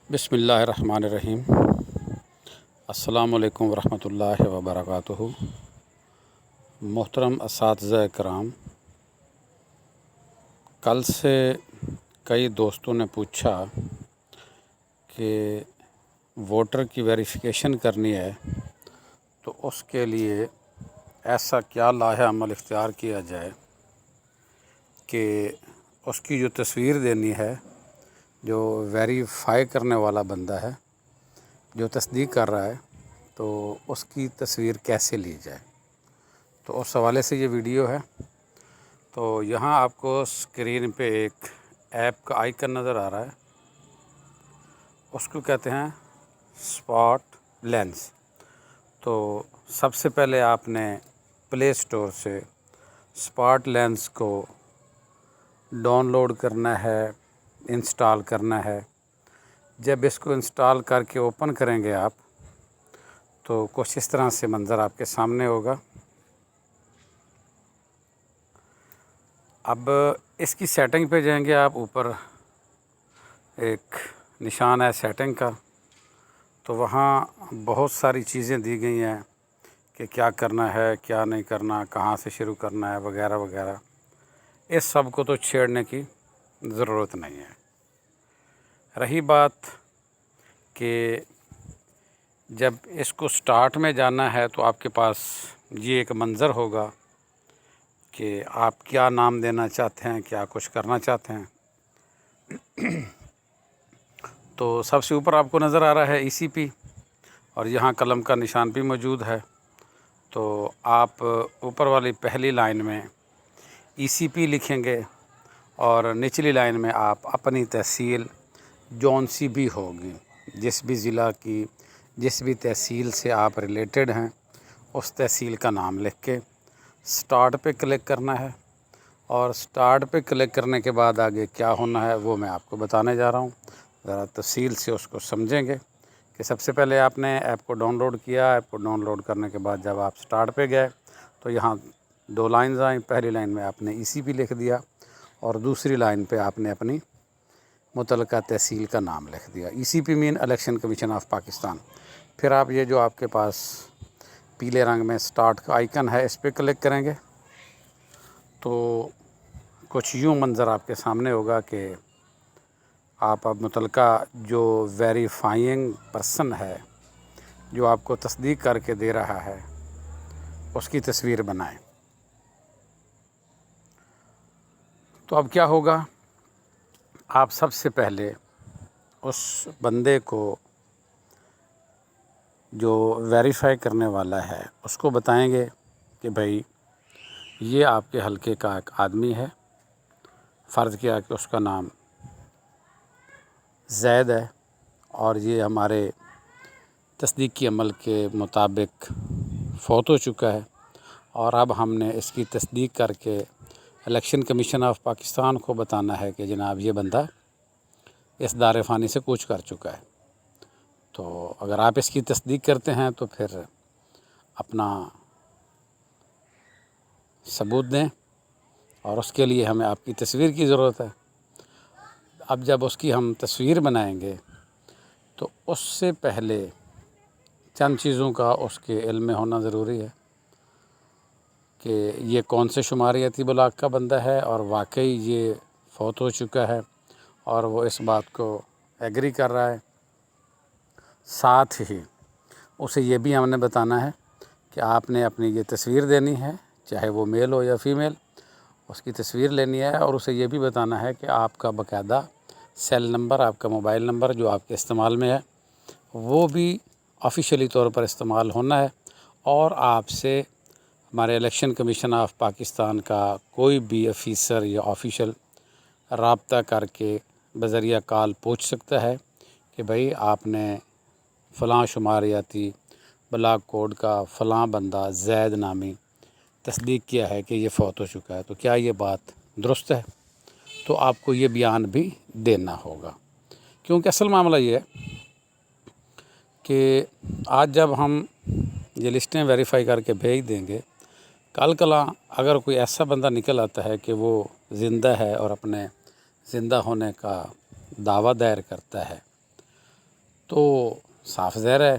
बिस्मिल्लाहिर्रहमानिर्रहीम। अस्सलामु अलैकुम वरहमतुल्लाहि वबरकातुहू। मोहतरम असातिज़ा कराम, कल से कई दोस्तों ने पूछा कि वोटर की वेरिफ़िकेशन करनी है तो उसके लिए ऐसा क्या लाहे अमल इख्तियार किया जाए कि उसकी जो तस्वीर देनी है, जो वेरीफ़ाई करने वाला बंदा है, जो तस्दीक कर रहा है, तो उसकी तस्वीर कैसे ली जाए। तो उस हवाले से ये वीडियो है। तो यहाँ आपको स्क्रीन पे एक ऐप का आइकन नज़र आ रहा है, उसको कहते हैं स्पॉट लेंस। तो सबसे पहले आपने प्ले स्टोर से स्पॉट लेंस को डाउनलोड करना है, इंस्टॉल करना है। जब इसको इंस्टॉल करके ओपन करेंगे आप, तो कुछ इस तरह से मंज़र आपके सामने होगा। अब इसकी सेटिंग पे जाएंगे आप, ऊपर एक निशान है सेटिंग का, तो वहाँ बहुत सारी चीज़ें दी गई हैं कि क्या करना है, क्या नहीं करना, कहाँ से शुरू करना है, वगैरह वगैरह। इस सब को तो छेड़ने की ज़रूरत नहीं है। रही बात कि जब इसको स्टार्ट में जाना है तो आपके पास ये एक मंज़र होगा कि आप क्या नाम देना चाहते हैं, क्या कुछ करना चाहते हैं। तो सबसे ऊपर आपको नज़र आ रहा है ECP, और यहाँ कलम का निशान भी मौजूद है। तो आप ऊपर वाली पहली लाइन में ECP लिखेंगे और निचली लाइन में आप अपनी तहसील जौन सी भी होगी, जिस भी ज़िला की, जिस भी तहसील से आप रिलेटेड हैं, उस तहसील का नाम लिख के स्टार्ट पे क्लिक करना है। और स्टार्ट पे क्लिक करने के बाद आगे क्या होना है वो मैं आपको बताने जा रहा हूँ। ज़रा तफसील से उसको समझेंगे कि सबसे पहले आपने ऐप को डाउनलोड किया। ऐप को डाउनलोड करने के बाद जब आप स्टार्ट पे गए तो यहाँ दो लाइन्स आई। पहली लाइन में आपने ECP लिख दिया और दूसरी लाइन पे आपने अपनी मुतलका तहसील का नाम लिख दिया। ECP mean election commission of Pakistan. फिर आप ये जो आपके पास पीले रंग में स्टार्ट का आइकन है, इस पर क्लिक करेंगे तो कुछ यूँ मंज़र आपके सामने होगा कि आप अब मुतलका जो वेरीफाइंग पर्सन है, जो आपको तस्दीक करके दे रहा है, उसकी तस्वीर बनाएं। तो अब क्या होगा, आप सबसे पहले उस बंदे को जो वेरीफ़ाई करने वाला है उसको बताएंगे कि भाई ये आपके हलके का एक आदमी है, फ़र्ज़ किया कि उसका नाम ज़ैद है और ये हमारे तस्दीकी अमल के मुताबिक फ़ौत हो चुका है, और अब हमने इसकी तस्दीक करके इलेक्शन कमीशन ऑफ पाकिस्तान को बताना है कि जनाब ये बंदा इस दार फ़ानी से कूच कर चुका है। तो अगर आप इसकी तस्दीक करते हैं तो फिर अपना सबूत दें, और उसके लिए हमें आपकी तस्वीर की ज़रूरत है। अब जब उसकी हम तस्वीर बनाएंगे तो उससे पहले चंद चीज़ों का उसके इल्म में होना ज़रूरी है कि ये कौन से शुमारियाती ब्लॉक का बंदा है और वाकई ये फ़ौत हो चुका है और वो इस बात को एग्री कर रहा है। साथ ही उसे ये भी हमने बताना है कि आपने अपनी ये तस्वीर देनी है, चाहे वो मेल हो या फ़ीमेल, उसकी तस्वीर लेनी है। और उसे ये भी बताना है कि आपका बाकायदा सेल नंबर, आपका मोबाइल नंबर जो आपके इस्तेमाल में है, वो भी ऑफ़िशियली तौर पर इस्तेमाल होना है, और आपसे हमारे इलेक्शन कमीशन ऑफ पाकिस्तान का कोई भी अफीसर या ऑफिशियल राब्ता करके बज़रिया कॉल पूछ सकता है कि भाई आपने फ़लाँ शुमारियाती ब्लॉक कोड का फ़लाँ बंदा ज़ैद नामी तस्दीक किया है कि ये फ़ौत हो चुका है, तो क्या ये बात दुरुस्त है। तो आपको ये बयान भी देना होगा, क्योंकि असल मामला ये है कि आज जब हम ये लिस्टें वेरीफ़ाई करके भेज देंगे, कल कला अगर कोई ऐसा बंदा निकल आता है कि वो ज़िंदा है और अपने ज़िंदा होने का दावा दायर करता है, تو صاف ظاہر ہے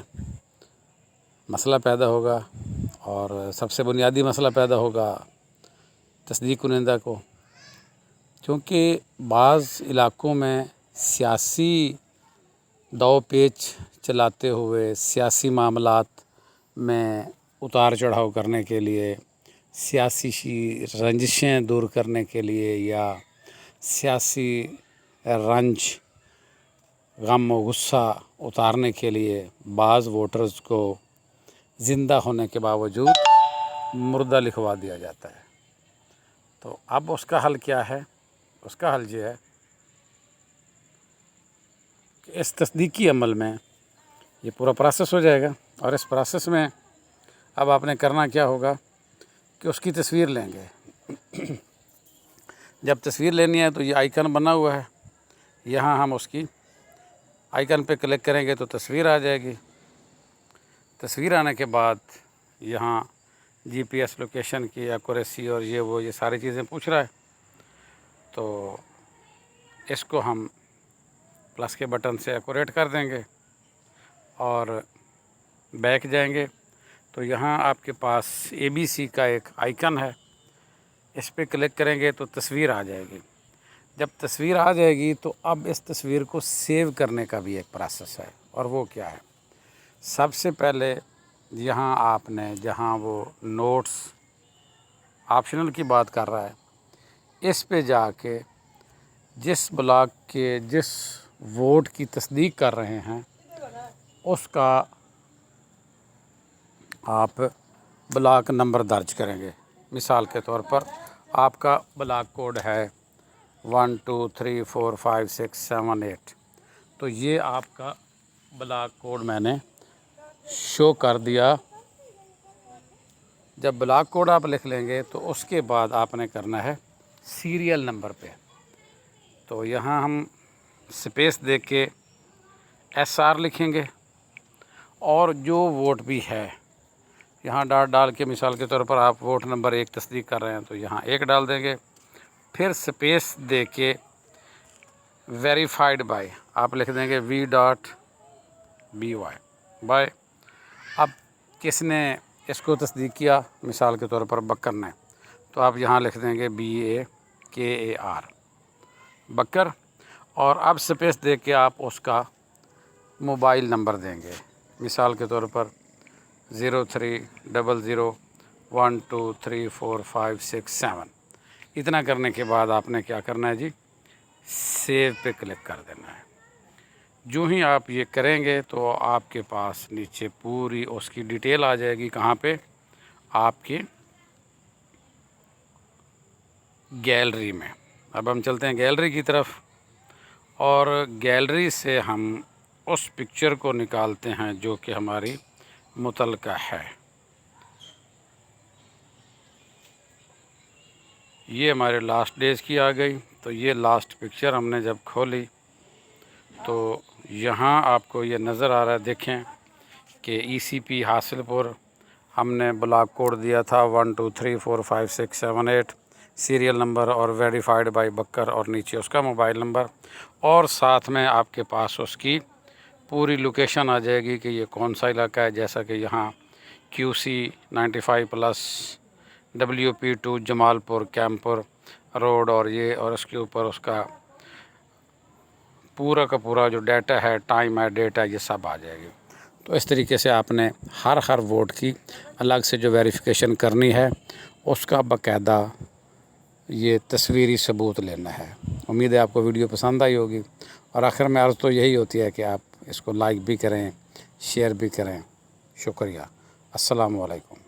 مسئلہ پیدا ہوگا، اور سب سے بنیادی مسئلہ پیدا ہوگا تصدیق کنندہ کو، کیونکہ بعض علاقوں میں سیاسی دو پیچ چلاتے ہوئے، سیاسی معاملات میں اتار چڑھاؤ کرنے کے لیے، سیاسی رنجشیں دور کرنے کے لیے، یا سیاسی رنج، غم و غصہ اتارنے کے لیے بعض ووٹرز کو زندہ ہونے کے باوجود مردہ لکھوا دیا جاتا ہے۔ تو اب اس کا حل کیا ہے؟ اس کا حل یہ ہے کہ اس تصدیقی عمل میں یہ پورا پروسیس ہو جائے گا، اور اس پروسیس میں اب آپ نے کرنا کیا ہوگا کہ اس کی تصویر لیں گے۔ جب تصویر لینی ہے تو یہ آئیکن بنا ہوا ہے، یہاں ہم اس کی آئیکن پہ کلک کریں گے تو تصویر آ جائے گی۔ تصویر آنے کے بعد یہاں جی پی ایس لوکیشن کی ایکوریسی اور یہ ساری چیزیں پوچھ رہا ہے، تو اس کو ہم پلس کے بٹن سے ایکوریٹ کر دیں گے اور بیک جائیں گے تو یہاں آپ کے پاس ABC کا ایک آئیکن ہے، اس پہ کلک کریں گے تو تصویر آ جائے گی۔ جب تصویر آ جائے گی تو اب اس تصویر کو سیو کرنے کا بھی ایک پروسیس ہے، اور وہ کیا ہے؟ سب سے پہلے یہاں آپ نے جہاں وہ نوٹس آپشنل کی بات کر رہا ہے، اس پہ جا کے جس بلاک کے جس ووٹ کی تصدیق کر رہے ہیں اس کا آپ بلاک نمبر درج کریں گے۔ مثال کے طور پر آپ کا بلاک کوڈ ہے 1 2 3 4 5 6 7 8، تو یہ آپ کا بلاک کوڈ میں نے شو کر دیا۔ جب بلاک کوڈ آپ لکھ لیں گے تو اس کے بعد آپ نے کرنا ہے سیریل نمبر پہ، تو یہاں ہم سپیس دے کے SR لکھیں گے، اور جو ووٹ بھی ہے یہاں ڈاٹ ڈال کے، مثال کے طور پر آپ ووٹ نمبر 1 تصدیق کر رہے ہیں تو یہاں 1 ڈال دیں گے، پھر سپیس دے کے ویریفائڈ بائی آپ لکھ دیں گے V.BY بائی۔ اب کس نے اس کو تصدیق کیا؟ مثال کے طور پر بکر نے، تو آپ یہاں لکھ دیں گے BAKAR بکر، اور اب سپیس دے کے آپ اس کا موبائل نمبر دیں گے، مثال کے طور پر 0300123456 اتنا کرنے کے بعد آپ نے کیا کرنا ہے جی؟ سیو پہ کلک کر دینا ہے۔ جو ہی آپ یہ کریں گے تو آپ کے پاس نیچے پوری اس کی ڈیٹیل آ جائے گی، کہاں پہ؟ آپ کی گیلری میں۔ اب ہم چلتے ہیں گیلری کی طرف، اور گیلری سے ہم اس پکچر کو نکالتے ہیں جو کہ ہماری متعلقہ ہے۔ یہ ہمارے لاسٹ ڈیز کی آ گئی، تو یہ لاسٹ پکچر ہم نے جب کھولی تو یہاں آپ کو یہ نظر آ رہا ہے، دیکھیں کہ ECP حاصل پور ہم نے بلاک کوڈ دیا تھا 1 2 3 4 5 6 7 8، سیریل نمبر اور ویریفائڈ بائی بکر، اور نیچے اس کا موبائل نمبر، اور ساتھ میں آپ کے پاس اس کی پوری لوکیشن آ جائے گی کہ یہ کون سا علاقہ ہے، جیسا کہ یہاں QC 95+ WP2 جمال پور کیمپور روڈ، اور یہ، اور اس کے اوپر اس کا پورا کا پورا جو ڈیٹا ہے، ٹائم ہے، ڈیٹ ہے، یہ سب آ جائے گی۔ تو اس طریقے سے آپ نے ہر ووٹ کی الگ سے جو ویریفیکیشن کرنی ہے اس کا باقاعدہ یہ تصویری ثبوت لینا ہے۔ امید ہے آپ کو ویڈیو پسند آئی ہوگی، اور آخر میں عرض تو یہی ہوتی ہے کہ آپ اس کو لائک بھی کریں، شیئر بھی کریں۔ شکریہ، السلام علیکم۔